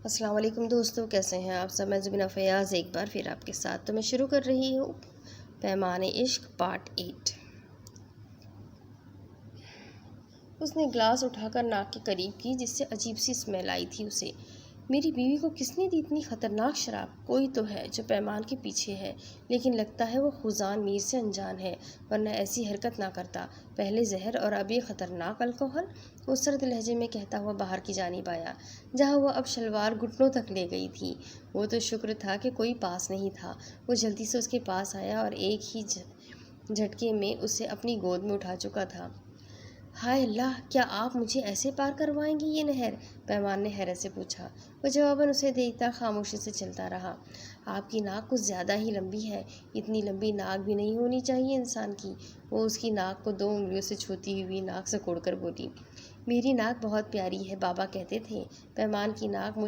السلام علیکم دوستو، کیسے ہیں آپ سب؟ میں زبینہ فیاض ایک بار پھر آپ کے ساتھ تو میں شروع کر رہی ہوں پیمانے عشق پارٹ 8۔ اس نے گلاس اٹھا کر ناک کے قریب کی جس سے عجیب سی اسمیل آئی تھی اسے۔ میری بیوی کو کس نے دی اتنی خطرناک شراب؟ کوئی تو ہے جو پیمان کے پیچھے ہے، لیکن لگتا ہے وہ خزان میر سے انجان ہے، ورنہ ایسی حرکت نہ کرتا۔ پہلے زہر اور اب یہ خطرناک الکحل۔ وہ سرد لہجے میں کہتا ہوا باہر کی جانب آیا، جہاں وہ اب شلوار گھٹنوں تک لے گئی تھی۔ وہ تو شکر تھا کہ کوئی پاس نہیں تھا۔ وہ جلدی سے اس کے پاس آیا اور ایک ہی جھٹکے میں اسے اپنی گود میں اٹھا چکا تھا۔ ہائے اللہ، کیا آپ مجھے ایسے پار کروائیں گی یہ نہر؟ پیمان نے حیرت سے پوچھا۔ وہ جواباً اسے دیکھتا خاموشی سے چلتا رہا۔ آپ کی ناک کچھ زیادہ ہی لمبی ہے، اتنی لمبی ناک بھی نہیں ہونی چاہیے انسان کی۔ وہ اس کی ناک کو 2 انگلیوں سے چھوتی ہوئی ناک سے کوڑ کر بولی، میری ناک بہت پیاری ہے، بابا کہتے تھے۔ پیمان کی ناک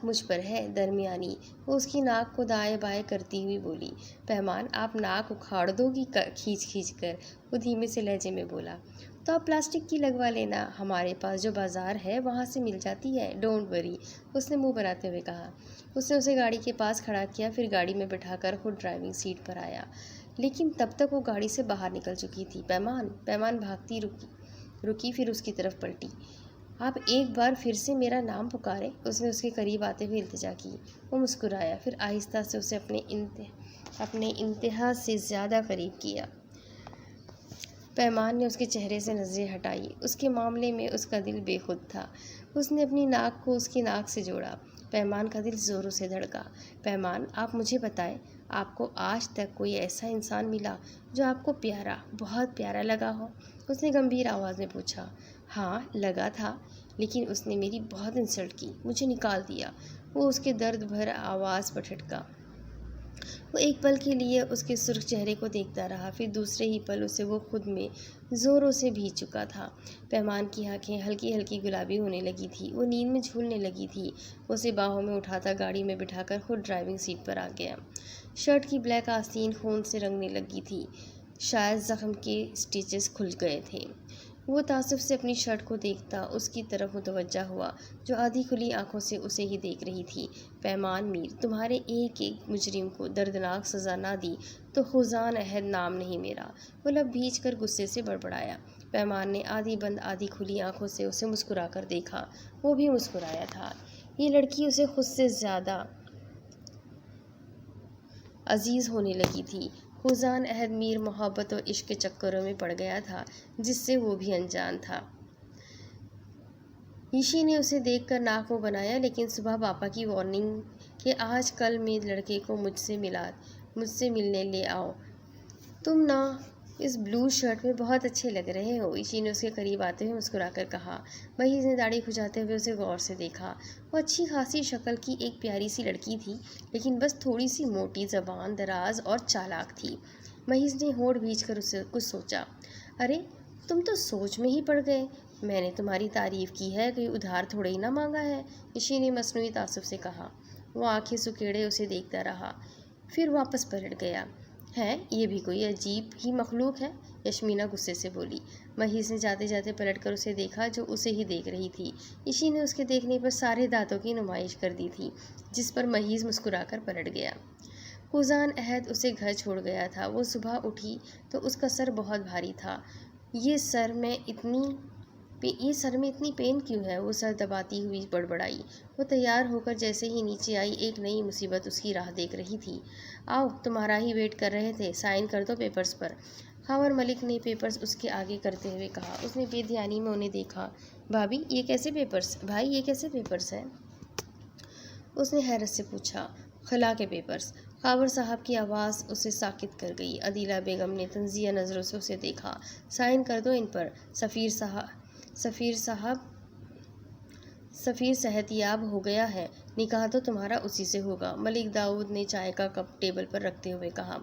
مجھ پر ہے، درمیانی۔ وہ اس کی ناک کو دائیں بائیں کرتی ہوئی بولی، پیمان آپ ناک اکھاڑ دو گی کھینچ کر۔ وہ دھیمے سے لہجے میں بولا، تو آپ پلاسٹک کی لگوا لینا، ہمارے پاس جو بازار ہے وہاں سے مل جاتی ہے، ڈونٹ وری۔ اس نے منہ بناتے ہوئے کہا۔ اس نے اسے گاڑی کے پاس کھڑا کیا، پھر گاڑی میں بٹھا کر خود ڈرائیونگ سیٹ پر آیا، لیکن تب تک وہ گاڑی سے باہر نکل چکی تھی۔ پیمان بھاگتی رکی، پھر اس کی طرف پلٹی۔ آپ ایک بار پھر سے میرا نام پکارے، اس نے اس کے قریب آتے ہوئے التجا کی۔ وہ مسکرایا، پھر آہستہ سے اسے اپنے انتہا سے زیادہ قریب کیا۔ پیمان نے اس کے چہرے سے نظریں ہٹائی۔ اس کے معاملے میں اس کا دل بے خود تھا۔ اس نے اپنی ناک کو اس کی ناک سے جوڑا۔ پیمان کا دل زوروں سے دھڑکا۔ پیمان، آپ مجھے بتائیں، آپ کو آج تک کوئی ایسا انسان ملا جو آپ کو پیارا، بہت پیارا لگا ہو؟ اس نے گمبھیر آواز میں پوچھا۔ ہاں لگا تھا، لیکن اس نے میری بہت انسلٹ کی، مجھے نکال دیا۔ وہ اس کے درد بھر آواز پر ٹھٹکا۔ وہ ایک پل کے لیے اس کے سرخ چہرے کو دیکھتا رہا، پھر دوسرے ہی پل اسے وہ خود میں زوروں سے بھیج چکا تھا۔ پیمان کی آنکھیں ہلکی ہلکی گلابی ہونے لگی تھی، وہ نیند میں جھولنے لگی تھی۔ وہ اسے باہوں میں اٹھاتا گاڑی میں بٹھا کر خود ڈرائیونگ سیٹ پر آ گیا۔ شرٹ کی بلیک آستین خون سے رنگنے لگی تھی، شاید زخم کے سٹیچز کھل گئے تھے۔ وہ تعصب سے اپنی شرٹ کو دیکھتا اس کی طرف متوجہ ہوا، جو آدھی کھلی آنکھوں سے اسے ہی دیکھ رہی تھی۔ پیمان میر، تمہارے ایک مجرم کو دردناک سزا نہ دی تو خزان عہد نام نہیں میرا۔ وہ لب بھیج کر غصے سے بڑبڑایا۔ پیمان نے آدھی بند آدھی کھلی آنکھوں سے اسے مسکرا کر دیکھا۔ وہ بھی مسکرایا تھا۔ یہ لڑکی اسے خود سے زیادہ عزیز ہونے لگی تھی۔ خزان عہد میر محبت اور عشق کے چکروں میں پڑ گیا تھا، جس سے وہ بھی انجان تھا۔ یشی نے اسے دیکھ کر ناک منہ بنایا، لیکن صبح پاپا کی وارننگ کہ آج کل میں لڑکے کو مجھ سے ملنے لے آؤ، تم نا اس بلو شرٹ میں بہت اچھے لگ رہے ہو، یشی نے اس کے قریب آتے ہوئے مسکرا کر کہا۔ مہیز نے داڑھی کھجاتے ہوئے اسے غور سے دیکھا۔ وہ اچھی خاصی شکل کی ایک پیاری سی لڑکی تھی، لیکن بس تھوڑی سی موٹی، زبان دراز اور چالاک تھی۔ مہیز نے ہونٹ بھیج کر اسے کچھ سوچا۔ ارے تم تو سوچ میں ہی پڑ گئے، میں نے تمہاری تعریف کی ہے، کوئی ادھار تھوڑے ہی نہ مانگا ہے، یشی نے مصنوعی تعصب سے کہا۔ وہ آنکھیں سکیڑے اسے دیکھتا رہا، پھر واپس پلٹ گیا۔ ہے یہ بھی کوئی عجیب ہی مخلوق ہے، یشمینا غصے سے بولی۔ مہیز نے جاتے جاتے پلٹ کر اسے دیکھا جو اسے ہی دیکھ رہی تھی۔ یشی نے اس کے دیکھنے پر سارے دانتوں کی نمائش کر دی تھی، جس پر مہیز مسکرا کر پلٹ گیا۔ خزان عہد اسے گھر چھوڑ گیا تھا۔ وہ صبح اٹھی تو اس کا سر بہت بھاری تھا۔ یہ سر میں اتنی پین کیوں ہے؟ وہ سر دباتی ہوئی بڑبڑائی۔ وہ تیار ہو کر جیسے ہی نیچے آئی، ایک نئی مصیبت اس کی راہ دیکھ رہی تھی۔ آؤ، تمہارا ہی ویٹ کر رہے تھے، سائن کر دو پیپرز پر۔ خاور ملک نے پیپرز اس کے آگے کرتے ہوئے کہا۔ اس نے بے دھیانی میں انہیں دیکھا۔ بھائی یہ کیسے پیپرز ہیں؟ اس نے حیرت سے پوچھا۔ خلا کے پیپرز۔ خاور صاحب کی آواز اسے ساکت کر گئی۔ عدیلہ بیگم نے طنزیہ نظروں سے اسے دیکھا۔ سائن کر دو ان پر، سفیر صحت یاب ہو گیا ہے، نکاح تو تمہارا اسی سے ہوگا، ملک داؤد نے چائے کا کپ ٹیبل پر رکھتے ہوئے کہا۔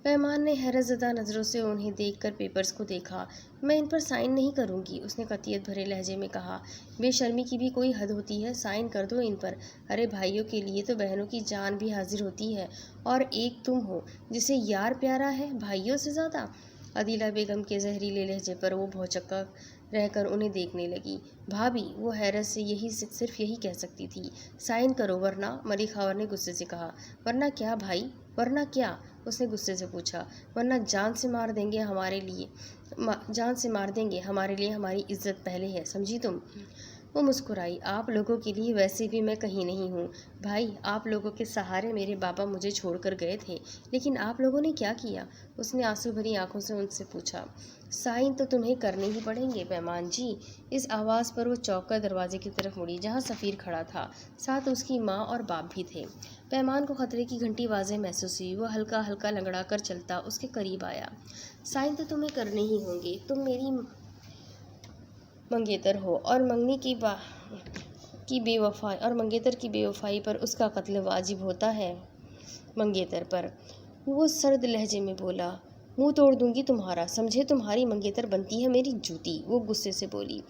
پیمان نے حیرت زدہ نظروں سے انہیں دیکھ کر پیپرز کو دیکھا۔ میں ان پر سائن نہیں کروں گی، اس نے قطعیت بھرے لہجے میں کہا۔ بے شرمی کی بھی کوئی حد ہوتی ہے، سائن کر دو ان پر۔ ارے بھائیوں کے لیے تو بہنوں کی جان بھی حاضر ہوتی ہے، اور ایک تم ہو جسے یار پیارا ہے بھائیوں سے زیادہ۔ عدیلہ بیگم کے زہریلے لہجے پر وہ بھونچکا رہ کر انہیں دیکھنے لگی۔ بھابھی، وہ حیرت سے صرف یہی کہہ سکتی تھی، سائن کرو ورنہ۔ ملک خاور نے غصے سے کہا۔ ورنہ کیا بھائی، ورنہ کیا؟ اس نے غصے سے پوچھا۔ ورنہ جان سے مار دیں گے ہمارے لیے ہماری عزت پہلے ہے، سمجھی تم؟ وہ مسکرائی۔ آپ لوگوں کے لیے ویسے بھی میں کہیں نہیں ہوں بھائی، آپ لوگوں کے سہارے میرے بابا مجھے چھوڑ کر گئے تھے، لیکن آپ لوگوں نے کیا کیا؟ اس نے آنسو بھری آنکھوں سے ان سے پوچھا۔ سائن تو تمہیں کرنے ہی پڑیں گے پیمان جی۔ اس آواز پر وہ چونک کر دروازے کی طرف مڑی جہاں سفیر کھڑا تھا، ساتھ اس کی ماں اور باپ بھی تھے۔ پیمان کو خطرے کی گھنٹی واضح محسوس ہوئی۔ وہ ہلکا ہلکا لنگڑا کر چلتا اس کے قریب آیا۔ سائن تو تمہیں کرنے ہی ہوں گے، تم میری منگیتر ہو، اور منگیتر کی بے وفائی پر اس کا قتل واجب ہوتا ہے منگیتر پر۔ وہ سرد لہجے میں بولا۔ منہ توڑ دوں گی تمہارا، سمجھے؟ تمہاری منگیتر بنتی ہے میری جوتی، وہ غصے سے بولی۔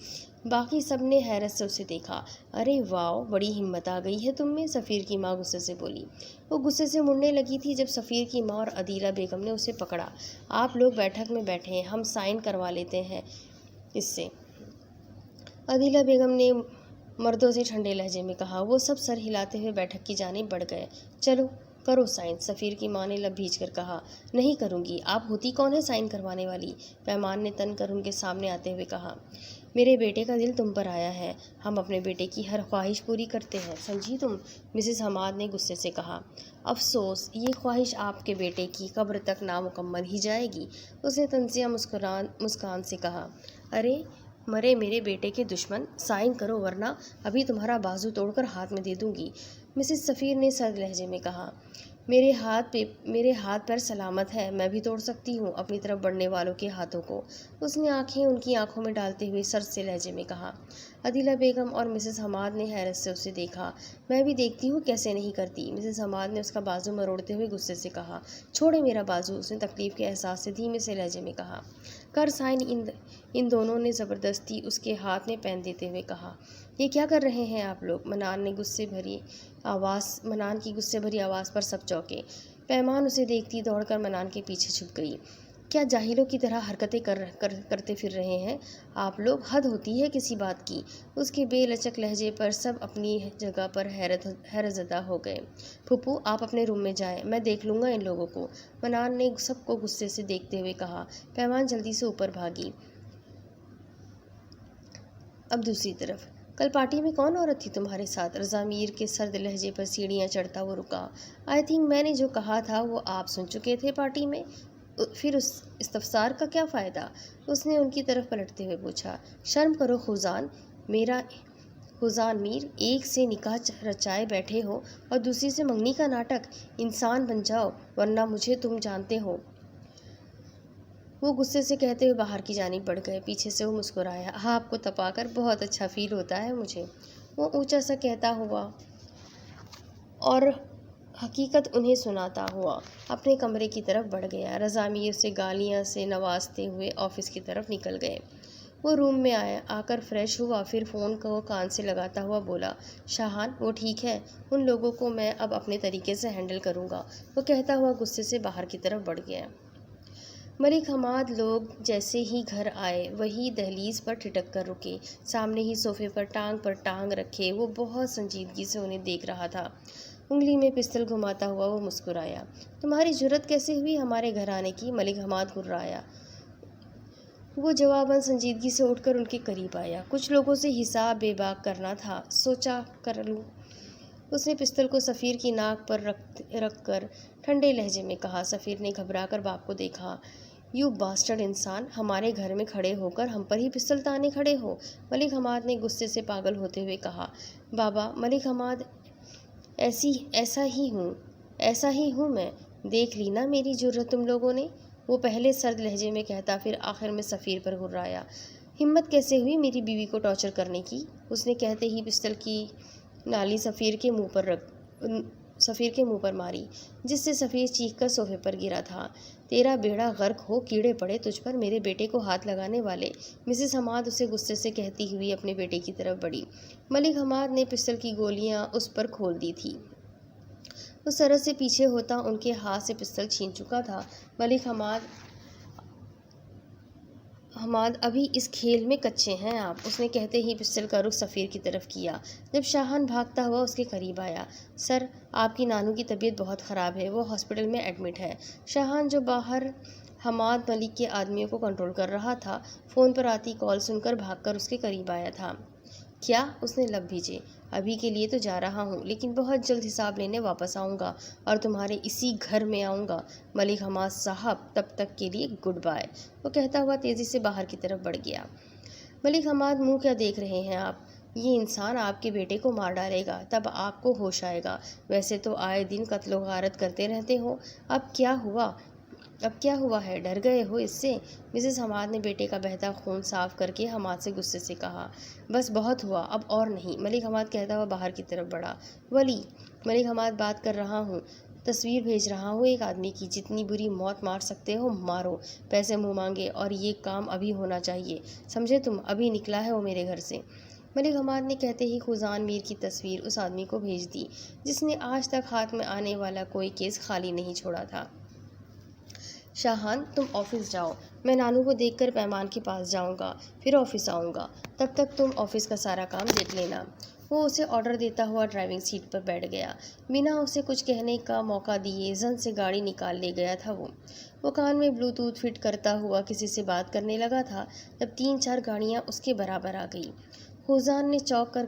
باقی سب نے حیرت سے اسے دیکھا۔ ارے واؤ، بڑی ہمت آ گئی ہے تم میں، سفیر کی ماں غصے سے بولی۔ وہ غصے سے مڑنے لگی تھی جب سفیر کی ماں اور عدیلہ بیگم نے اسے پکڑا۔ آپ لوگ بیٹھک میں بیٹھے ہیں، ہم سائن کروا لیتے ہیں اس سے، عدیلہ بیگم نے مردوں سے ٹھنڈے لہجے میں کہا۔ وہ سب سر ہلاتے ہوئے بیٹھک کی جانب بڑھ گئے۔ چلو کرو سائن، سفیر کی ماں نے لب بھیج کر کہا۔ نہیں کروں گی، آپ ہوتی کون ہے سائن کروانے والی؟ پیمان نے تن کر ان کے سامنے آتے ہوئے کہا۔ میرے بیٹے کا دل تم پر آیا ہے، ہم اپنے بیٹے کی ہر خواہش پوری کرتے ہیں، سمجھی تم؟ مسز حماد نے غصے سے کہا۔ افسوس، یہ خواہش آپ کے بیٹے کی قبر تک نامکمل ہی جائے گی، اس نے طنزیہ مسکان سے کہا۔ ارے مرے میرے بیٹے کے دشمن، سائن کرو ورنہ ابھی تمہارا بازو توڑ کر ہاتھ میں دے دوں گی، مسز سفیر نے سرد لہجے میں کہا۔ میرے ہاتھ پیر سلامت ہے، میں بھی توڑ سکتی ہوں اپنی طرف بڑھنے والوں کے ہاتھوں کو، اس نے آنکھیں ان کی آنکھوں میں ڈالتے ہوئے سرد سے لہجے میں کہا۔ عدیلہ بیگم اور مسز حماد نے حیرت سے اسے دیکھا۔ میں بھی دیکھتی ہوں کیسے نہیں کرتی، مسز حماد نے اس کا بازو مروڑتے ہوئے غصے سے کہا۔ چھوڑے میرا بازو، اس نے تکلیف کے احساس سے دھیمے سے لہجے میں کہا۔ کر سائن، ان دونوں نے زبردستی اس کے ہاتھ میں پین دیتے ہوئے کہا۔ یہ کیا کر رہے ہیں آپ لوگ؟ منان کی غصے بھری آواز پر سب چونکے۔ پیمان اسے دیکھتی دوڑ کر منان کے پیچھے چھپ گئی۔ کیا جاہلوں کی طرح حرکتیں کرتے پھر رہے ہیں آپ لوگ؟ حد ہوتی ہے کسی بات کی، اس کے بے لچک لہجے پر سب اپنی جگہ پر حیرت زدہ ہو گئے۔ پھوپھو، آپ اپنے روم میں جائیں، میں دیکھ لوں گا ان لوگوں کو، منان نے سب کو غصے سے دیکھتے ہوئے کہا۔ پیمان جلدی سے اوپر بھاگی۔ اب دوسری طرف، کل پارٹی میں کون عورت تھی تمہارے ساتھ؟ رضا میر کے سرد لہجے پر سیڑھیاں چڑھتا وہ رکا۔ آئی تھنک میں نے جو کہا تھا وہ آپ سن چکے تھے پارٹی میں، پھر اس استفسار کا کیا فائدہ؟ اس نے ان کی طرف پلٹتے ہوئے پوچھا۔ شرم کرو خوزان میر، ایک سے نکاح رچائے بیٹھے ہو اور دوسری سے منگنی کا ناٹک، انسان بن جاؤ ورنہ مجھے تم جانتے ہو، وہ غصے سے کہتے ہوئے باہر کی جانب بڑھ گئے۔ پیچھے سے وہ مسکرایا۔ آپ کو تپا کر بہت اچھا فیل ہوتا ہے مجھے، وہ اونچا سا کہتا ہوا اور حقیقت انہیں سناتا ہوا اپنے کمرے کی طرف بڑھ گیا۔ رضا میر اسے گالیاں سے نوازتے ہوئے آفس کی طرف نکل گئے۔ وہ روم میں آ کر فریش ہوا، پھر فون کو کان سے لگاتا ہوا بولا۔ شاہان، وہ ٹھیک ہے، ان لوگوں کو میں اب اپنے طریقے سے ہینڈل کروں گا، وہ کہتا ہوا غصے سے باہر کی طرف بڑھ گیا۔ ملک حماد لوگ جیسے ہی گھر آئے وہی دہلیز پر ٹھٹک کر رکے، سامنے ہی صوفے پر ٹانگ رکھے وہ بہت سنجیدگی سے انہیں دیکھ رہا تھا۔ انگلی میں پستل گھماتا ہوا وہ مسکرایا۔ تمہاری جرأت کیسے ہوئی ہمارے گھر آنے کی؟ ملک حماد گھررایا۔ وہ جواباً سنجیدگی سے اٹھ کر ان کے قریب آیا۔ کچھ لوگوں سے حساب بے باک کرنا تھا، سوچا کر لوں، اس نے پستل کو سفیر کی ناک پر رکھ کر ٹھنڈے لہجے میں کہا۔ سفیر نے گھبرا کر باپ کو دیکھا۔ یو باسٹرڈ انسان، ہمارے گھر میں کھڑے ہو کر ہم پر ہی پستل تانے کھڑے ہو، ملک حماد نے غصے سے پاگل ہوتے ہوئے کہا۔ بابا، ملک حماد، ایسا ہی ہوں میں، دیکھ لی نا میری جرأت تم لوگوں نے، وہ پہلے سرد لہجے میں کہتا، پھر آخر میں سفیر پر گھررایا۔ ہمت کیسے ہوئی میری بیوی کو ٹارچر کرنے کی؟ اس نے کہتے ہی پستل کی نالی سفیر کے منہ پر ماری، جس سے سفیر چیخ کر صوفے پر گرا تھا۔ تیرا بیڑا غرق ہو، کیڑے پڑے تجھ پر میرے بیٹے کو ہاتھ لگانے والے، مسز حماد اسے غصے سے کہتی ہوئی اپنے بیٹے کی طرف بڑھی۔ ملک حماد نے پستل کی گولیاں اس پر کھول دی تھی۔ وہ سرد سے پیچھے ہوتا ان کے ہاتھ سے پستل چھین چکا تھا۔ ملک حماد حماد ابھی اس کھیل میں کچے ہیں آپ، اس نے کہتے ہی پسٹل کا رخ سفیر کی طرف کیا۔ جب شاہان بھاگتا ہوا اس کے قریب آیا، سر آپ کی نانو کی طبیعت بہت خراب ہے، وہ ہاسپٹل میں ایڈمٹ ہے۔ شاہان جو باہر حماد ملک کے آدمیوں کو کنٹرول کر رہا تھا، فون پر آتی کال سن کر بھاگ کر اس کے قریب آیا تھا۔ کیا؟ اس نے لب بھیجے۔ ابھی کے لیے تو جا رہا ہوں، لیکن بہت جلد حساب لینے واپس آؤں گا اور تمہارے اسی گھر میں آؤں گا ملک حماد صاحب، تب تک کے لیے گڈ بائے۔ وہ کہتا ہوا تیزی سے باہر کی طرف بڑھ گیا۔ ملک حماد منہ کیا دیکھ رہے ہیں آپ؟ یہ انسان آپ کے بیٹے کو مار ڈالے گا، تب آپ کو ہوش آئے گا۔ ویسے تو آئے دن قتل و غارت کرتے رہتے ہو، اب کیا ہوا ہے؟ ڈر گئے ہو اس سے؟ مسز حماد نے بیٹے کا بہتا خون صاف کر کے حماد سے غصے سے کہا۔ بس بہت ہوا، اب اور نہیں، ملک حماد کہتا ہوا باہر کی طرف بڑھا۔ ولی، ملک حماد بات کر رہا ہوں، تصویر بھیج رہا ہوں ایک آدمی کی، جتنی بری موت مار سکتے ہو مارو، پیسے منہ مانگے، اور یہ کام ابھی ہونا چاہیے، سمجھے تم؟ ابھی نکلا ہے وہ میرے گھر سے۔ ملک حماد نے کہتے ہی خزان میر کی تصویر اس آدمی کو بھیج دی جس نے آج تک ہاتھ میں آنے والا کوئی کیس خالی نہیں چھوڑا تھا۔ شاہان تم آفس جاؤ، میں نانو کو دیکھ کر پیمان کے پاس جاؤں گا، پھر آفس آؤں گا، تب تک تم آفس کا سارا کام دیکھ لینا۔ وہ اسے آرڈر دیتا ہوا ڈرائیونگ سیٹ پر بیٹھ گیا۔ بنا اسے کچھ کہنے کا موقع دیے زن سے گاڑی نکال لے گیا تھا وہ کان میں بلوٹوتھ فٹ کرتا ہوا کسی سے بات کرنے لگا تھا جب 3-4 گاڑیاں اس کے برابر آ گئی۔ خوزان نے چونک کر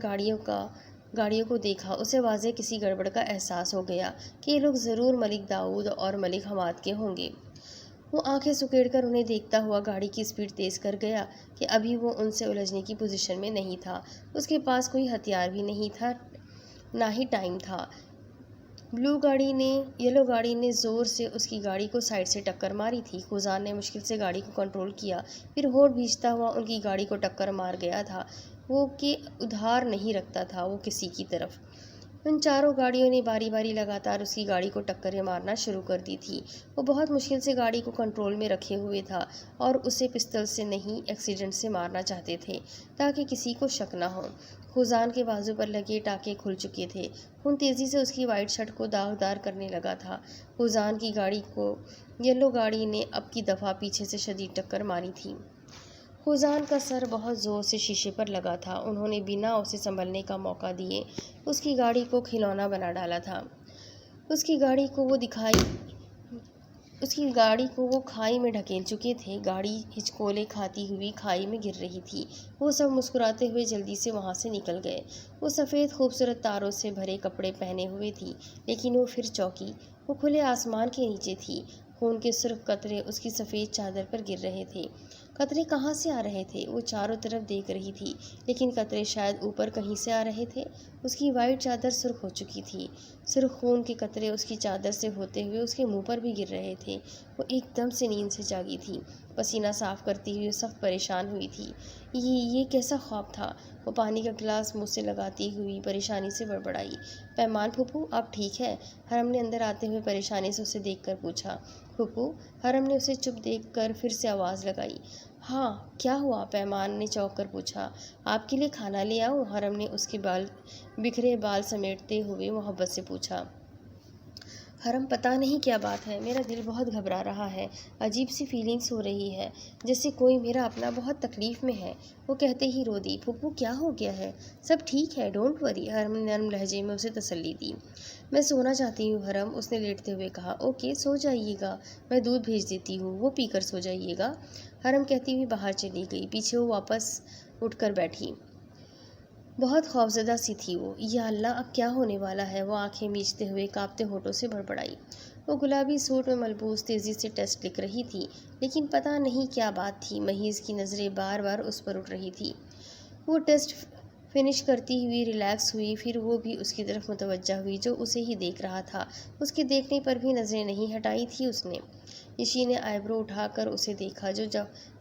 گاڑیوں کو دیکھا، اسے واضح کسی گڑبڑ کا احساس ہو گیا کہ یہ لوگ ضرور ملک داؤد اور ملک حماد کے ہوں گے۔ وہ آنکھیں سکیڑ کر انہیں دیکھتا ہوا گاڑی کی سپیڈ تیز کر گیا کہ ابھی وہ ان سے الجھنے کی پوزیشن میں نہیں تھا۔ اس کے پاس کوئی ہتھیار بھی نہیں تھا، نہ ہی ٹائم تھا۔ یلو گاڑی نے زور سے اس کی گاڑی کو سائیڈ سے ٹکر ماری تھی۔ خوزان نے مشکل سے گاڑی کو کنٹرول کیا، پھر ہونٹ بھینچتا ہوا ان کی گاڑی کو ٹکر مار گیا تھا۔ وہ کہ ادھار نہیں رکھتا تھا وہ کسی کی طرف۔ ان چاروں گاڑیوں نے باری باری لگاتار اس کی گاڑی کو ٹکریں مارنا شروع کر دی تھی۔ وہ بہت مشکل سے گاڑی کو کنٹرول میں رکھے ہوئے تھا اور اسے پستل سے نہیں ایکسیڈنٹ سے مارنا چاہتے تھے تاکہ کسی کو شک نہ ہو۔ خوزان کے بازو پر لگے ٹانکے کھل چکے تھے، خون تیزی سے اس کی وائٹ شرٹ کو داغدار کرنے لگا تھا۔ خوزان کی گاڑی کو یلو گاڑی نے اب کی دفعہ پیچھے سے شدید ٹکر ماری تھی۔ خوزان کا سر بہت زور سے شیشے پر لگا تھا۔ انہوں نے بنا اسے سنبھلنے کا موقع دیے اس کی گاڑی کو کھلونا بنا ڈالا تھا۔ اس کی گاڑی کو وہ کھائی میں ڈھکیل چکے تھے۔ گاڑی ہچکولے کھاتی ہوئی کھائی میں گر رہی تھی۔ وہ سب مسکراتے ہوئے جلدی سے وہاں سے نکل گئے۔ وہ سفید خوبصورت تاروں سے بھرے کپڑے پہنے ہوئے تھی، لیکن وہ پھر چونکی۔ وہ کھلے آسمان کے نیچے تھی۔ خون کے سرخ قطرے اس کی سفید چادر پر گر رہے تھے۔ قطرے کہاں سے آ رہے تھے؟ وہ چاروں طرف دیکھ رہی تھی، لیکن قطرے شاید اوپر کہیں سے آ رہے تھے۔ اس کی وائٹ چادر سرخ ہو چکی تھی۔ سرخ خون کے قطرے اس کی چادر سے ہوتے ہوئے اس کے منہ پر بھی گر رہے تھے۔ وہ ایک دم سے نیند سے جاگی تھی، پسینہ صاف کرتی ہوئی سخت پریشان ہوئی تھی۔ یہ کیسا خواب تھا؟ وہ پانی کا گلاس منہ سے لگاتی ہوئی پریشانی سے بڑبڑائی۔ پیمان پھوپھو آپ ٹھیک ہے؟ حرم نے اندر آتے ہوئے پریشانی سے اسے دیکھ کر پوچھا۔ پھوپھو؟ حرم نے اسے چپ دیکھ کر پھر سے آواز لگائی۔ ہاں کیا ہوا؟ پیمان نے چونک کر پوچھا۔ آپ کے لیے کھانا لے آؤں؟ حرم نے اس کے بکھرے بال سمیٹتے ہوئے محبت سے پوچھا۔ حرم پتہ نہیں کیا بات ہے، میرا دل بہت گھبرا رہا ہے، عجیب سی فیلنگس ہو رہی ہے جیسے کوئی میرا اپنا بہت تکلیف میں ہے۔ وہ کہتے ہی رو دی۔ پھوپھو کیا ہو گیا ہے؟ سب ٹھیک ہے، ڈونٹ وری، حرم نے نرم لہجے میں اسے تسلی دی۔ میں سونا چاہتی ہوں حرم، اس نے لیٹتے ہوئے کہا۔ اوکے سو جائیے گا، میں دودھ بھیج دیتی ہوں، وہ پی کر سو جائیے گا، حرم کہتی ہوئی باہر چلی گئی۔ پیچھے وہ واپس اٹھ کر بیٹھی، بہت خوفزدہ سی تھی وہ۔ یا اللہ اب کیا ہونے والا ہے؟ وہ آنکھیں میچتے ہوئے کانپتے ہونٹوں سے بڑبڑائی۔ وہ گلابی سوٹ میں ملبوس تیزی سے ٹیسٹ لکھ رہی تھی، لیکن پتہ نہیں کیا بات تھی، محیض کی نظریں بار بار اس پر اٹھ رہی تھی۔ وہ ٹیسٹ فنش کرتی ہوئی ریلیکس ہوئی، پھر وہ بھی اس کی طرف متوجہ ہوئی جو اسے ہی دیکھ رہا تھا۔ اس کے دیکھنے پر بھی نظریں نہیں ہٹائی تھی اس نے۔ یشی نے آئی برو اٹھا کر اسے دیکھا،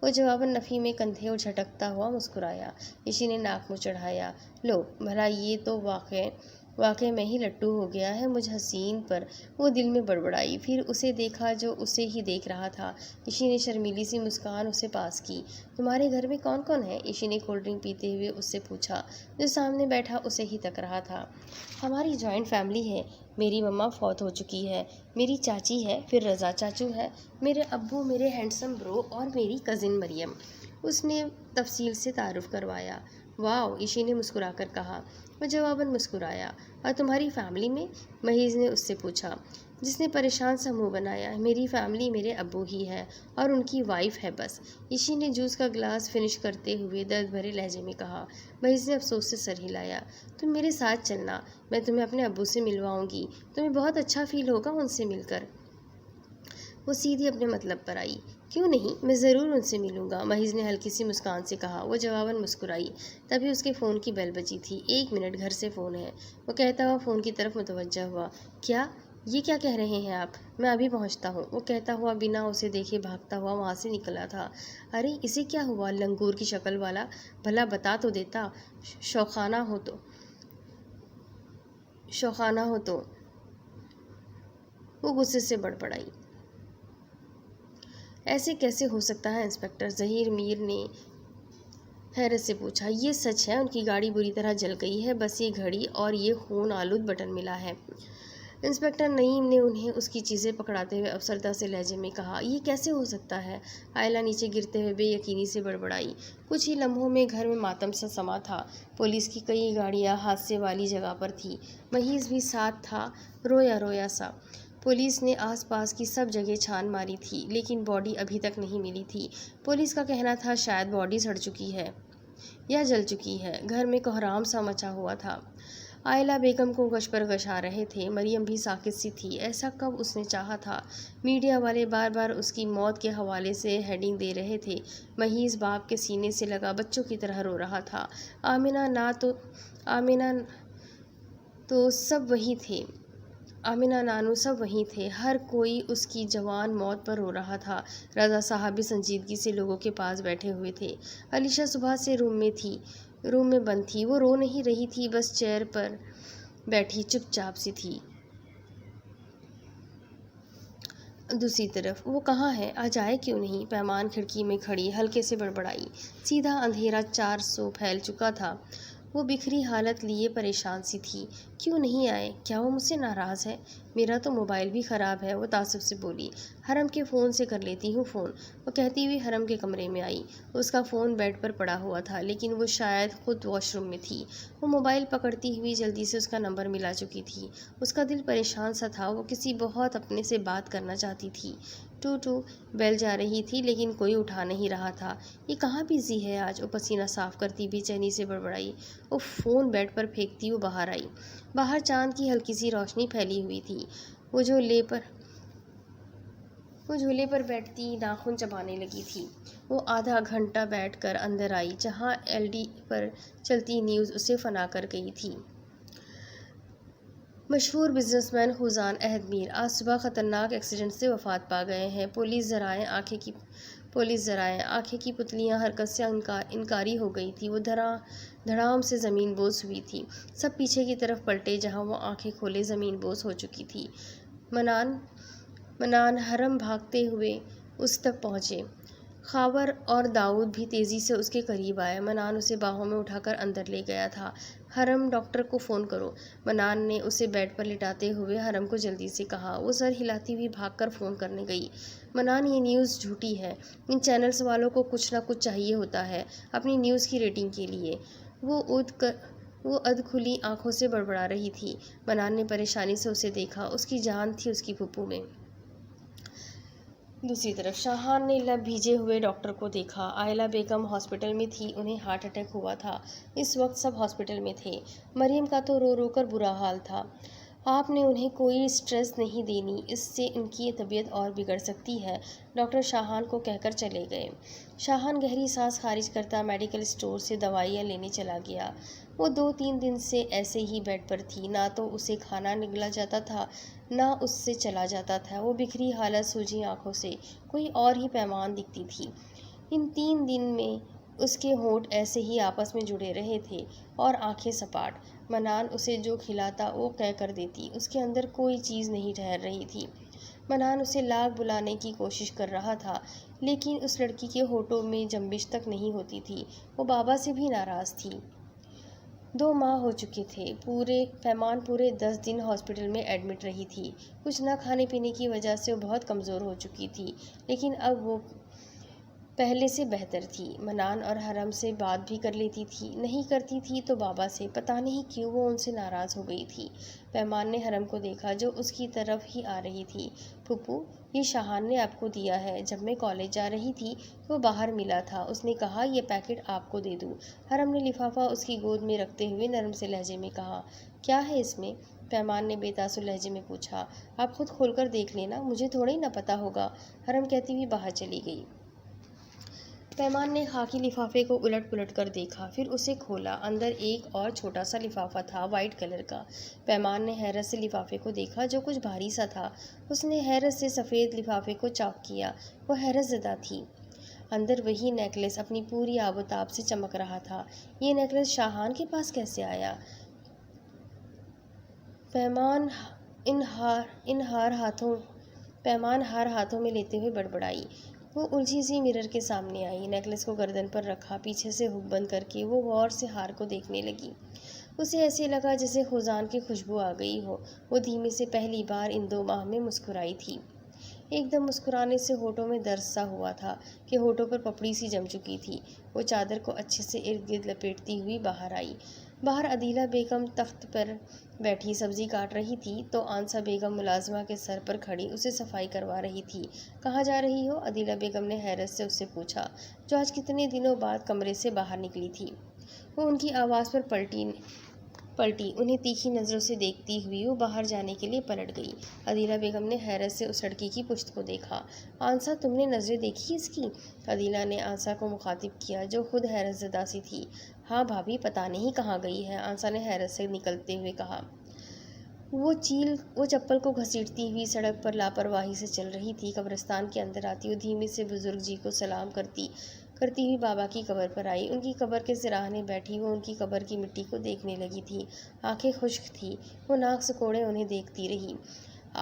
وہ جواباً نفی میں کندھے جھٹکتا ہوا مسکرایا۔ یشی نے ناک منہ چڑھایا۔ لو بھلا یہ تو واقعے میں ہی لٹو ہو گیا ہے مجھ حسین پر، وہ دل میں بڑبڑائی، پھر اسے دیکھا جو اسے ہی دیکھ رہا تھا۔ یشی نے شرمیلی سی مسکان اسے پاس کی۔ تمہارے گھر میں کون کون ہے؟ یشی نے کولڈ ڈرنک پیتے ہوئے اس سے پوچھا، جو سامنے بیٹھا اسے ہی تک رہا تھا۔ ہماری جوائنٹ فیملی ہے، میری مما فوت ہو چکی ہے، میری چاچی ہے، پھر رضا چاچو ہے، میرے ابو، میرے ہینڈسم برو اور میری کزن مریم۔ اس نے تفصیل سے تعارف کروایا۔ واؤ، ایشی نے مسکرا کر کہا۔ وہ جواباً مسکرایا۔ اور تمہاری فیملی میں؟ محیض نے اس سے پوچھا، جس نے پریشان سا منہ بنایا۔ میری فیملی میرے ابو ہی ہے اور ان کی وائف ہے بس، ایشی نے جوس کا گلاس فنش کرتے ہوئے درد بھرے لہجے میں کہا۔ محیض نے افسوس سے سر ہلایا۔ تم میرے ساتھ چلنا، میں تمہیں اپنے ابو سے ملواؤں گی، تمہیں بہت اچھا فیل ہوگا ان سے مل کر۔ وہ سیدھی اپنے مطلب پر آئی۔ کیوں نہیں، میں ضرور ان سے ملوں گا، محیض نے ہلکی سی مسکان سے کہا۔ وہ جواباً مسکرائی۔ تبھی اس کے فون کی بیل بجی تھی۔ 1 منٹ، گھر سے فون ہے، وہ کہتا ہوا فون کی طرف متوجہ ہوا۔ کیا؟ یہ کیا کہہ رہے ہیں آپ؟ میں ابھی پہنچتا ہوں، وہ کہتا ہوا بنا اسے دیکھے بھاگتا ہوا وہاں سے نکلا تھا۔ ارے اسے کیا ہوا، لنگور کی شکل والا، بھلا بتا تو دیتا، شوخانہ ہو تو۔ وہ غصے سے بڑبڑائی۔ ایسے کیسے ہو سکتا ہے انسپکٹر؟ ظہیر میر نے حیرت سے پوچھا۔ یہ سچ ہے، ان کی گاڑی بری طرح جل گئی ہے، بس یہ گھڑی اور یہ خون آلود بٹن ملا ہے۔ انسپکٹر نعیم نے انہیں اس کی چیزیں پکڑاتے ہوئے افسردہ سے لہجے میں کہا۔ یہ کیسے ہو سکتا ہے؟ آئلہ نیچے گرتے ہوئے بے یقینی سے بڑبڑائی۔ کچھ ہی لمحوں میں گھر میں ماتم سا سما تھا۔ پولیس کی کئی گاڑیاں حادثے والی جگہ پر تھیں، محیض بھی ساتھ تھا، رویا رویا سا۔ پولیس نے آس پاس کی سب جگہ چھان ماری تھی، لیکن باڈی ابھی تک نہیں ملی تھی۔ پولیس کا کہنا تھا شاید باڈی سڑ چکی ہے یا جل چکی ہے۔ گھر میں کوہرام سا مچا ہوا تھا۔ عائلہ بیگم کو غش پر غش آ رہے تھے۔ مریم بھی ساکت سی تھی۔ ایسا کب اس نے چاہا تھا؟ میڈیا والے بار بار اس کی موت کے حوالے سے ہیڈنگ دے رہے تھے۔ محیض باپ کے سینے سے لگا بچوں کی طرح رو رہا تھا۔ آمنہ نانو سب وہیں تھے۔ ہر کوئی اس کی جوان موت پر رو رہا تھا۔ رضا صاحب بھی سنجیدگی سے لوگوں کے پاس بیٹھے ہوئے تھے۔ علیشہ صبح سے روم میں بند تھی۔ وہ رو نہیں رہی تھی، بس چیئر پر بیٹھی چپ چاپ سی تھی۔ دوسری طرف وہ کہاں ہے؟ آج آئے کیوں نہیں؟ پیمان کھڑکی میں کھڑی ہلکے سے بڑبڑائی۔ سیدھا اندھیرا 400 پھیل چکا تھا۔ وہ بکھری حالت لیے پریشان سی تھی۔ کیوں نہیں آئے؟ کیا وہ مجھ سے ناراض ہے؟ میرا تو موبائل بھی خراب ہے، وہ تعصب سے بولی۔ حرم کے فون سے کر لیتی ہوں فون، وہ کہتی ہوئی حرم کے کمرے میں آئی۔ اس کا فون بیڈ پر پڑا ہوا تھا، لیکن وہ شاید خود واش روم میں تھی۔ وہ موبائل پکڑتی ہوئی جلدی سے اس کا نمبر ملا چکی تھی۔ اس کا دل پریشان سا تھا، وہ کسی بہت اپنے سے بات کرنا چاہتی تھی۔ ٹو ٹو بیل جا رہی تھی، لیکن کوئی اٹھا نہیں رہا تھا۔ یہ کہاں بزی ہے آج؟ وہ پسینہ صاف کرتی بے چینی سے بڑبڑائی۔ وہ فون بیڈ پر پھینکتی وہ باہر آئی۔ باہر چاند کی ہلکی سی روشنی پھیلی ہوئی تھی۔ وہ جھولے پر بیٹھتی ناخن چبانے لگی تھی۔ وہ آدھا گھنٹہ بیٹھ کر اندر آئی، جہاں LD پر چلتی نیوز اسے فنا کر گئی تھی۔ مشہور بزنس مین خوزان احد میر آج صبح خطرناک ایکسیڈنٹ سے وفات پا گئے ہیں۔ پولیس ذرائع آنکھیں کی پتلیاں حرکت سے انکاری ہو گئی تھی۔ وہ دھڑام سے زمین بوس ہوئی تھی۔ سب پیچھے کی طرف پلٹے، جہاں وہ آنکھیں کھولے زمین بوس ہو چکی تھی۔ منان حرم بھاگتے ہوئے اس تک پہنچے۔ خاور اور داؤد بھی تیزی سے اس کے قریب آئے۔ منان اسے باہوں میں اٹھا کر اندر لے گیا تھا۔ حرم، ڈاکٹر کو فون کرو، منان نے اسے بیڈ پر لٹاتے ہوئے حرم کو جلدی سے کہا۔ وہ سر ہلاتی ہوئی بھاگ کر فون کرنے گئی۔ منان، یہ نیوز جھوٹی ہے، ان چینلز والوں کو کچھ نہ کچھ چاہیے ہوتا ہے اپنی نیوز کی ریٹنگ کے لیے۔ وہ ادھ کھلی آنکھوں سے بڑبڑا رہی تھی۔ منان نے پریشانی سے اسے دیکھا، اس کی جان تھی اس کی پھپھو میں۔ دوسری طرف شاہان نے لب بھیجے ہوئے ڈاکٹر کو دیکھا۔ عائلہ بیگم ہاسپٹل میں تھی، انہیں ہارٹ اٹیک ہوا تھا۔ اس وقت سب ہاسپٹل میں تھے۔ مریم کا تو رو رو کر برا حال تھا۔ آپ نے انہیں کوئی اسٹریس نہیں دینی، اس سے ان کی طبیعت اور بگڑ سکتی ہے، ڈاکٹر شاہان کو کہہ کر چلے گئے۔ شاہان گہری سانس خارج کرتا میڈیکل اسٹور سے دوائیاں لینے چلا گیا۔ وہ 2-3 دن سے ایسے ہی بیڈ پر تھی، نہ تو اسے کھانا نگلا جاتا تھا نہ اس سے چلا جاتا تھا۔ وہ بکھری حالت، سوجی آنکھوں سے کوئی اور ہی پیمان دکھتی تھی۔ ان 3 دن میں اس کے ہونٹ ایسے ہی آپس میں جڑے رہے تھے اور آنکھیں سپاٹ۔ منان اسے جو کھلاتا وہ کہہ کر دیتی، اس کے اندر کوئی چیز نہیں ٹھہر رہی تھی۔ منان اسے لاگ بلانے کی کوشش کر رہا تھا، لیکن اس لڑکی کے ہونٹوں میں جنبش تک نہیں ہوتی تھی۔ وہ بابا سے بھی ناراض تھی۔ 2 ماہ ہو چکے تھے۔ پیمان پورے 10 دن ہاسپٹل میں ایڈمٹ رہی تھی۔ کچھ نہ کھانے پینے کی وجہ سے وہ بہت کمزور ہو چکی تھی، لیکن اب وہ پہلے سے بہتر تھی۔ منان اور حرم سے بات بھی کر لیتی تھی، نہیں کرتی تھی تو بابا سے، پتہ نہیں کیوں وہ ان سے ناراض ہو گئی تھی۔ پیمان نے حرم کو دیکھا جو اس کی طرف ہی آ رہی تھی۔ پھپھو، یہ شاہان نے آپ کو دیا ہے، جب میں کالج جا رہی تھی وہ باہر ملا تھا، اس نے کہا یہ پیکٹ آپ کو دے دوں۔ حرم نے لفافہ اس کی گود میں رکھتے ہوئے نرم سے لہجے میں کہا، کیا ہے اس میں؟ پیمان نے بے تاثر لہجے میں پوچھا۔ آپ خود کھول کر دیکھ لینا، مجھے تھوڑا ہی نہ پتہ ہوگا، حرم کہتی ہوئی باہر چلی گئی۔ پیمان نے خاکی لفافے کو الٹ پلٹ کر دیکھا، پھر اسے کھولا۔ اندر ایک اور چھوٹا سا لفافہ تھا، وائٹ کلر کا۔ پیمان نے حیرت سے لفافے کو دیکھا جو کچھ بھاری سا تھا۔ اس نے حیرت سے سفید لفافے کو چاک کیا، وہ حیرت زدہ تھی۔ اندر وہی نیکلس اپنی پوری آب و تاب سے چمک رہا تھا۔ یہ نیکلس شاہان کے پاس کیسے آیا؟ پیمان ہار ہاتھوں میں لیتے ہوئے بڑبڑائی۔ وہ الجھی سی مرر کے سامنے آئی، نیکلس کو گردن پر رکھا، پیچھے سے ہک بند کر کے وہ غور سے ہار کو دیکھنے لگی۔ اسے ایسے لگا جیسے خزان کی خوشبو آ گئی ہو۔ وہ دھیمے سے پہلی بار ان 2 ماہ میں مسکرائی تھی۔ ایک دم مسکرانے سے ہونٹوں میں درد سا ہوا تھا کہ ہونٹوں پر پپڑی سی جم چکی تھی۔ وہ چادر کو اچھے سے ارد گرد لپیٹتی ہوئی باہر آئی۔ باہر عدیلہ بیگم تخت پر بیٹھی سبزی کاٹ رہی تھی تو آنسہ بیگم ملازمہ کے سر پر کھڑی اسے صفائی کروا رہی تھی۔ کہاں جا رہی ہو؟ عدیلہ بیگم نے حیرت سے اس سے پوچھا، جو آج کتنے دنوں بعد کمرے سے باہر نکلی تھی۔ وہ ان کی آواز پر پلٹی، انہیں تیکھی نظروں سے دیکھتی ہوئی وہ باہر جانے کے لیے پلٹ گئی۔ عدیلہ بیگم نے حیرت سے اس لڑکی کی پشت کو دیکھا۔ آنسہ، تم نے نظریں دیکھی اس کی؟ عدیلہ نے آنسہ کو مخاطب کیا جو خود حیرت زدہ سی تھی۔ ہاں بھابھی، پتہ نہیں کہاں گئی ہے، آنسہ نے حیرت سے نکلتے ہوئے کہا۔ وہ چپل کو گھسیٹتی ہوئی سڑک پر لاپرواہی سے چل رہی تھی۔ قبرستان کے اندر آتی وہ دھیمے سے بزرگ جی کو سلام کرتی ہوئی بابا کی قبر پر آئی۔ ان کی قبر کے سراہنے بیٹھی وہ ان کی قبر کی مٹی کو دیکھنے لگی تھی۔ آنکھیں خشک تھیں، وہ ناک سکوڑے انہیں دیکھتی رہی۔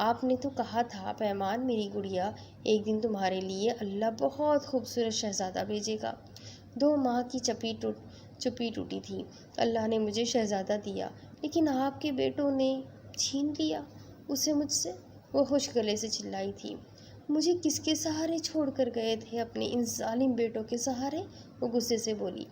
آپ نے تو کہا تھا پیمان میری گڑیا، ایک دن تمہارے لیے اللہ بہت خوبصورت شہزادہ بھیجے گا۔ 2 ماہ کی چپی ٹوٹی تھی۔ اللہ نے مجھے شہزادہ دیا، لیکن آپ کے بیٹوں نے چھین لیا اسے مجھ سے، وہ خشک گلے سے چلائی تھی۔ مجھے کس کے سہارے چھوڑ کر گئے تھے؟ اپنے ان ظالم بیٹوں کے سہارے، وہ غصے سے بولی۔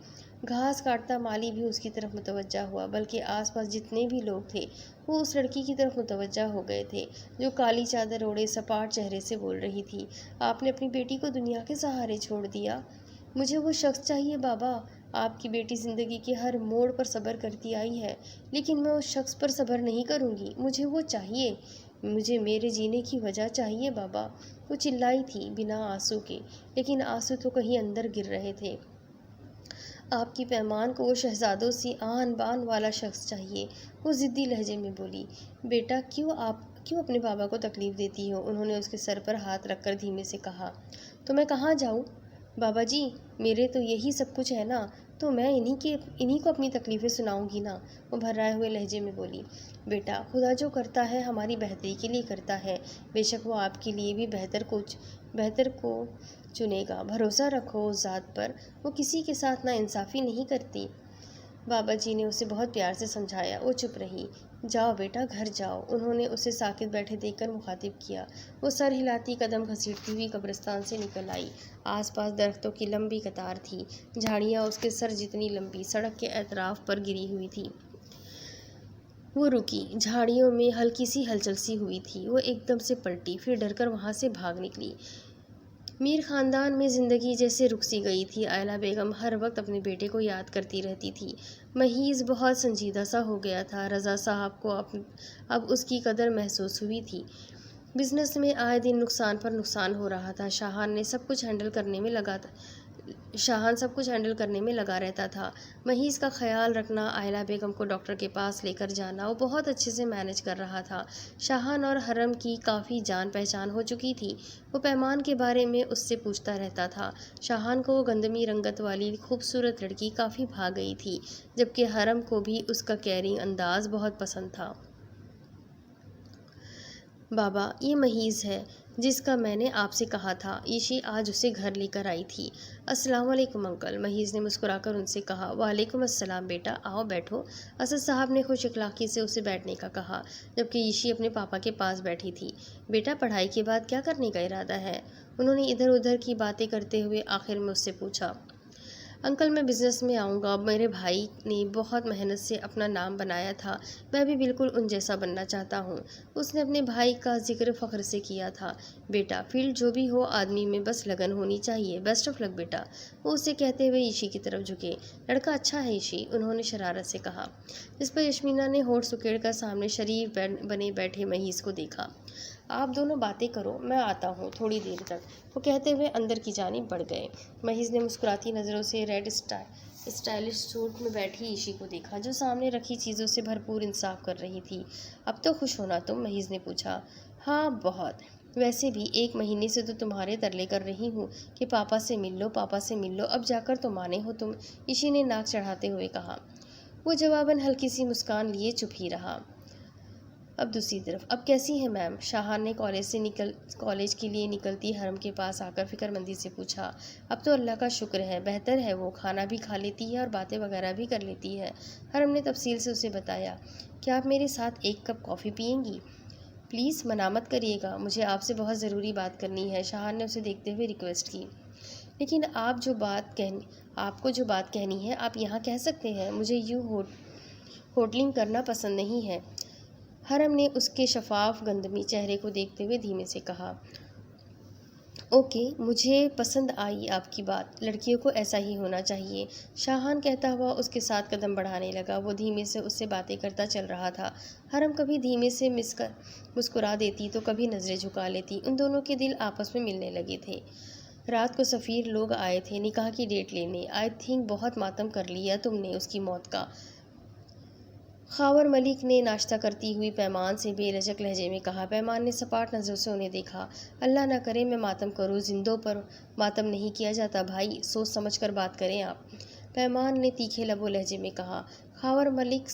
گھاس کاٹتا مالی بھی اس کی طرف متوجہ ہوا، بلکہ آس پاس جتنے بھی لوگ تھے وہ اس لڑکی کی طرف متوجہ ہو گئے تھے جو کالی چادر اوڑھے سپاٹ چہرے سے بول رہی تھی، آپ نے اپنی بیٹی کو دنیا کے سہارے چھوڑ دیا؟ مجھے وہ شخص چاہیے بابا۔ آپ کی بیٹی زندگی کے ہر موڑ پر صبر کرتی آئی ہے، لیکن میں اس شخص پر صبر نہیں کروں گی، مجھے وہ چاہیے، مجھے میرے جینے کی وجہ چاہیے بابا۔ وہ چلائی تھی بنا آنسو کے، لیکن آنسو تو کہیں اندر گر رہے تھے۔ آپ کی پیمان کو وہ شہزادوں سی آن بان والا شخص چاہیے، وہ ضدی لہجے میں بولی۔ بیٹا، کیوں اپنے بابا کو تکلیف دیتی ہو؟ انہوں نے اس کے سر پر ہاتھ رکھ کر دھیمے سے کہا۔ تو میں کہاں جاؤں؟ بابا جی، میرے تو یہی سب کچھ ہے نا، تو میں انہی کو اپنی تکلیفیں سناؤں گی نا، وہ بھرائے ہوئے لہجے میں بولی۔ بیٹا، خدا جو کرتا ہے ہماری بہتری کے لیے کرتا ہے، بے شک وہ آپ کے لیے بھی بہتر کو چنے گا، بھروسہ رکھو اس ذات پر، وہ کسی کے ساتھ ناانصافی نہیں کرتی۔ بابا جی نے اسے بہت پیار سے سمجھایا، وہ چپ رہی۔ جاؤ بیٹا، گھر جاؤ، انہوں نے اسے ساکت بیٹھے دیکھ کر مخاطب کیا۔ وہ سر ہلاتی قدم گھسیٹتی ہوئی قبرستان سے نکل آئی۔ آس پاس درختوں کی لمبی قطار تھی، جھاڑیاں اس کے سر جتنی لمبی سڑک کے اطراف پر گری ہوئی تھی۔ وہ رکی، جھاڑیوں میں ہلکی سی ہلچل سی ہوئی تھی، وہ ایک دم سے پلٹی، پھر ڈر کر وہاں سے بھاگ نکلی۔ میر خاندان میں زندگی جیسے رک سی گئی تھی۔ آئلہ بیگم ہر وقت اپنے بیٹے کو یاد کرتی رہتی تھی۔ محیض بہت سنجیدہ سا ہو گیا تھا۔ رضا صاحب کو اب اس کی قدر محسوس ہوئی تھی۔ بزنس میں آئے دن نقصان پر نقصان ہو رہا تھا۔ شاہان سب کچھ ہینڈل کرنے میں لگا رہتا تھا۔ محیض کا خیال رکھنا، آئلہ بیگم کو ڈاکٹر کے پاس لے کر جانا، وہ بہت اچھے سے مینج کر رہا تھا۔ شاہان اور حرم کی کافی جان پہچان ہو چکی تھی۔ وہ پیمان کے بارے میں اس سے پوچھتا رہتا تھا۔ شاہان کو وہ گندمی رنگت والی خوبصورت لڑکی کافی بھا گئی تھی، جبکہ حرم کو بھی اس کا کیئرنگ انداز بہت پسند تھا۔ بابا یہ محیز ہے جس کا میں نے آپ سے کہا تھا، عیشی آج اسے گھر لے کر آئی تھی۔ السلام علیکم انکل، محیز نے مسکرا کر ان سے کہا۔ وعلیکم السلام بیٹا، آؤ بیٹھو، اسد صاحب نے خوش اخلاقی سے اسے بیٹھنے کا کہا، جبکہ عیشی اپنے پاپا کے پاس بیٹھی تھی۔ بیٹا پڑھائی کے بعد کیا کرنے کا ارادہ ہے؟ انہوں نے ادھر ادھر کی باتیں کرتے ہوئے آخر میں اس سے پوچھا۔ انکل میں بزنس میں آؤں گا، میرے بھائی نے بہت محنت سے اپنا نام بنایا تھا، میں بھی بالکل ان جیسا بننا چاہتا ہوں۔ اس نے اپنے بھائی کا ذکر فخر سے کیا تھا۔ بیٹا فیلڈ جو بھی ہو، آدمی میں بس لگن ہونی چاہیے، بیسٹ آف لک بیٹا، وہ اسے کہتے ہوئے عیشی کی طرف جھکے۔ لڑکا اچھا ہے عیشی، انہوں نے شرارت سے کہا، جس پر یشمینا نے ہونٹ سکیڑ کر سامنے شریف بنے بیٹھے محیز کو دیکھا۔ آپ دونوں باتیں کرو، میں آتا ہوں تھوڑی دیر تک، وہ کہتے ہوئے اندر کی جانب بڑھ گئے۔ محیز نے مسکراتی نظروں سے ریڈ اسٹائلش سوٹ میں بیٹھی عیشی کو دیکھا، جو سامنے رکھی چیزوں سے بھرپور انصاف کر رہی تھی۔ اب تو خوش ہونا تم، محیز نے پوچھا۔ ہاں بہت، ویسے بھی 1 مہینے سے تو تمہارے ترلے کر رہی ہوں کہ پاپا سے مل لو، پاپا سے مل لو، اب جا کر تو مانے ہو تم، عیشی نے ناک چڑھاتے ہوئے کہا۔ وہ جواباً ہلکی سی مسکان لیے چپ ہی رہا۔ اب دوسری طرف، اب کیسی ہیں میم؟ شاہان نے کالج کے لیے نکلتی حرم کے پاس آ کر فکر مندی سے پوچھا۔ اب تو اللہ کا شکر ہے، بہتر ہے، وہ کھانا بھی کھا لیتی ہے اور باتیں وغیرہ بھی کر لیتی ہے۔ حرم نے تفصیل سے اسے بتایا۔ کیا آپ میرے ساتھ 1 کپ کافی پئیں گی؟ پلیز منع مت کریے گا، مجھے آپ سے بہت ضروری بات کرنی ہے، شاہان نے اسے دیکھتے ہوئے ریکویسٹ کی۔ لیکن آپ کو جو بات کہنی ہے آپ یہاں کہہ سکتے ہیں، مجھے یوں ہوٹلنگ کرنا پسند نہیں ہے، حرم نے اس کے شفاف گندمی چہرے کو دیکھتے ہوئے دھیمے سے کہا۔ اوکے، مجھے پسند آئی آپ کی بات، لڑکیوں کو ایسا ہی ہونا چاہیے، شاہان کہتا ہوا اس کے ساتھ قدم بڑھانے لگا۔ وہ دھیمے سے اس سے باتیں کرتا چل رہا تھا۔ حرم کبھی دھیمے سے مسکرا دیتی تو کبھی نظریں جھکا لیتی۔ ان دونوں کے دل آپس میں ملنے لگے تھے۔ رات کو سفیر لوگ آئے تھے نکاح کی ڈیٹ لینے۔ آئی تھنک بہت ماتم کر لیا تم نے اس کی موت کا، خاور ملک نے ناشتہ کرتی ہوئی پیمان سے بے لجک لہجے میں کہا۔ پیمان نے سپاٹ نظروں سے انہیں دیکھا۔ اللہ نہ کرے میں ماتم کروں، زندوں پر ماتم نہیں کیا جاتا بھائی، سوچ سمجھ کر بات کریں آپ، پیمان نے تیکھے لب و لہجے میں کہا۔ خاور ملک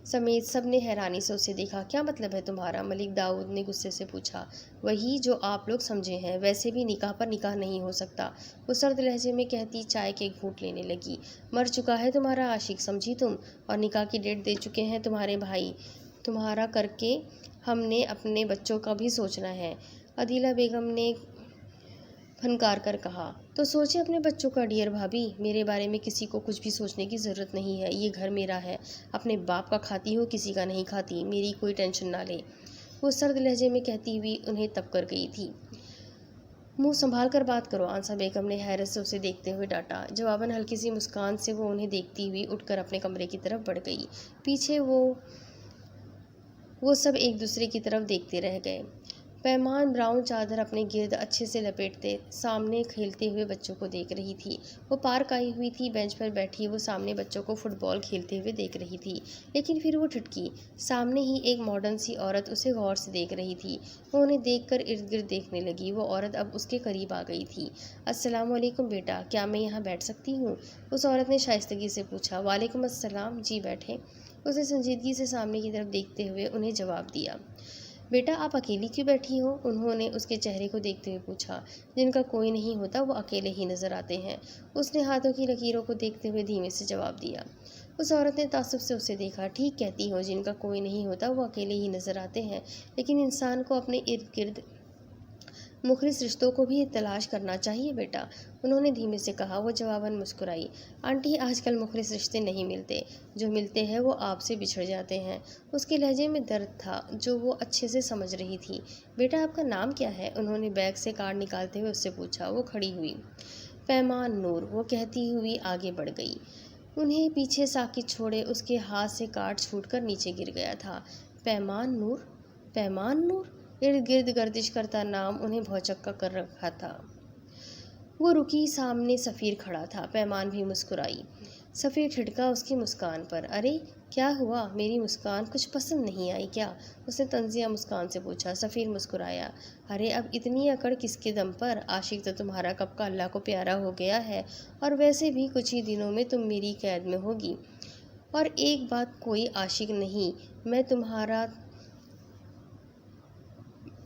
سمیت سب نے حیرانی سے اسے دیکھا۔ کیا مطلب ہے تمہارا؟ ملک داؤد نے غصے سے پوچھا۔ وہی جو آپ لوگ سمجھے ہیں، ویسے بھی نکاح پر نکاح نہیں ہو سکتا، وہ سرد لہجے میں کہتی چائے کے گھونٹ لینے لگی۔ مر چکا ہے تمہارا عاشق، سمجھی تم، اور نکاح کی ڈیٹ دے چکے ہیں تمہارے بھائی، تمہارا کر کے ہم نے اپنے بچوں کا بھی سوچنا ہے، عدیلہ بیگم نے پھنکار کر کہا۔ تو سوچیں اپنے بچوں کا ڈیئر بھابھی، میرے بارے میں کسی کو کچھ بھی سوچنے کی ضرورت نہیں ہے، یہ گھر میرا ہے، اپنے باپ کا کھاتی ہوں، کسی کا نہیں کھاتی، میری کوئی ٹینشن نہ لے، وہ سرد لہجے میں کہتی ہوئی انہیں تپ کر گئی تھی۔ منہ سنبھال کر بات کرو، آنسا بیگم نے حیرت سے اسے دیکھتے ہوئے ڈانٹا۔ جواباً ہلکی سی مسکان سے وہ انہیں دیکھتی ہوئی اٹھ کر اپنے کمرے کی طرف بڑھ گئی۔ پیچھے وہ سب ایک دوسرے کی طرف دیکھتے رہ گئے۔ پیمان براؤن چادر اپنے گرد اچھے سے لپیٹتے سامنے کھیلتے ہوئے بچوں کو دیکھ رہی تھی۔ وہ پارک آئی ہوئی تھی، بینچ پر بیٹھی وہ سامنے بچوں کو فٹ بال کھیلتے ہوئے دیکھ رہی تھی، لیکن پھر وہ ٹھٹکی۔ سامنے ہی ایک ماڈرن سی عورت اسے غور سے دیکھ رہی تھی۔ وہ انہیں دیکھ کر ارد گرد دیکھنے لگی۔ وہ عورت اب اس کے قریب آ گئی تھی۔ السلام علیکم بیٹا، کیا میں یہاں بیٹھ سکتی ہوں؟ اس عورت نے شائستگی سے پوچھا۔ وعلیکم السلام، جی بیٹھیں، اس نے سنجیدگی سے سامنے کی طرف دیکھتے ہوئے انہیں جواب دیا۔ بیٹا آپ اکیلی کیوں بیٹھی ہو؟ انہوں نے اس کے چہرے کو دیکھتے ہوئے پوچھا۔ جن کا کوئی نہیں ہوتا وہ اکیلے ہی نظر آتے ہیں، اس نے ہاتھوں کی لکیروں کو دیکھتے ہوئے دھیمے سے جواب دیا۔ اس عورت نے تعصب سے اسے دیکھا۔ ٹھیک کہتی ہو، جن کا کوئی نہیں ہوتا وہ اکیلے ہی نظر آتے ہیں، لیکن انسان کو اپنے ارد گرد مخلص رشتوں کو بھی تلاش کرنا چاہیے بیٹا، انہوں نے دھیمے سے کہا۔ وہ جواباً مسکرائی۔ آنٹی آج کل مخلص رشتے نہیں ملتے، جو ملتے ہیں وہ آپ سے بچھڑ جاتے ہیں۔ اس کے لہجے میں درد تھا جو وہ اچھے سے سمجھ رہی تھی۔ بیٹا آپ کا نام کیا ہے؟ انہوں نے بیگ سے کارڈ نکالتے ہوئے اس سے پوچھا۔ وہ کھڑی ہوئی۔ پیمان نور، وہ کہتی ہوئی آگے بڑھ گئی۔ انہیں پیچھے ساکت چھوڑے اس کے ہاتھ سے کارڈ چھوٹ کر نیچے گر گیا تھا۔ پیمان نور، پیمان نور، ارد گرد گردش کرتا نام انہیں بھوچکا کر رکھا تھا۔ وہ رکی، سامنے سفیر کھڑا تھا۔ پیمان بھی مسکرائی۔ سفیر ٹھٹکا اس کی مسکان پر۔ ارے کیا ہوا، میری مسکان کچھ پسند نہیں آئی کیا؟ اس نے طنزیہ مسکان سے پوچھا۔ سفیر مسکرایا۔ ارے اب اتنی اکڑ کس کے دم پر، عاشق تو تمہارا کب کا اللہ کو پیارا ہو گیا ہے، اور ویسے بھی کچھ ہی دنوں میں تم میری قید میں ہوگی۔ اور ایک بات، کوئی عاشق نہیں، میں تمہارا